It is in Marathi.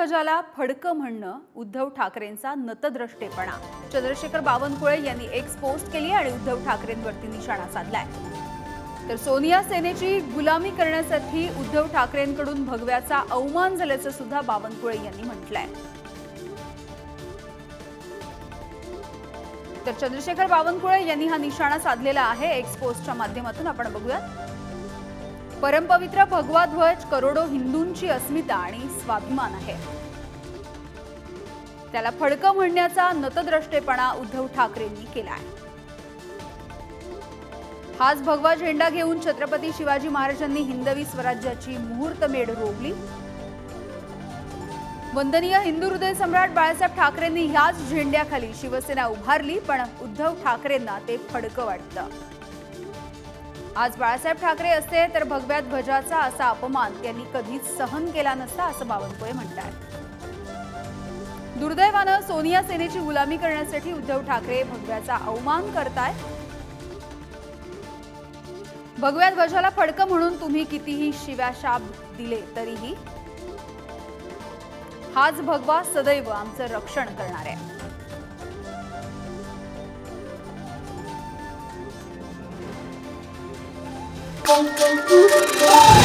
ध्वजाला फडकं म्हणणं उद्धव ठाकरेंचा नतद्रष्टेपणा। चंद्रशेखर बावनकुळे यांनी एक्स पोस्ट केली आणि उद्धव ठाकरेंवरती निशाणा साधलाय। तर सोनिया सेनेची गुलामी करण्यासाठी उद्धव ठाकरेंकडून भगव्याचा अवमान झाल्याचं सुद्धा बावनकुळे यांनी म्हटलंय। तर चंद्रशेखर बावनकुळे यांनी हा निशाणा साधलेला आहे एक्स पोस्टच्या माध्यमातून। आपण बघूया। परमपवित्र भगवा ध्वज करोडो हिंदूंची अस्मिता आणि स्वाभिमान आहे, त्याला फडकं म्हणण्याचा नतद्रष्टेपणा उद्धव ठाकरेंनी केलाय। हाच भगवा झेंडा घेऊन छत्रपती शिवाजी महाराजांनी हिंदवी स्वराज्याची मुहूर्तमेढ रोवली। वंदनीय हिंदू हृदय सम्राट बाळासाहेब ठाकरेंनी ह्याच झेंड्याखाली शिवसेना उभारली, पण उद्धव ठाकरेंना ते फडकं वाटतं। आज बाळासाहेब ठाकरे असते तर भगव्या ध्वजाचा असा अपमान त्यांनी कधीच सहन केला नसता, असं बावनकुळे म्हणतात। दुर्दैवानं सोनिया सेनेची गुलामी करण्यासाठी उद्धव ठाकरे भगव्याचा अवमान करतायत। भगव्या ध्वजाला फडकं म्हणून तुम्ही कितीही शिव्याशाप दिले तरीही हाच भगवा सदैव आमचं रक्षण करणार आहे। Thank you.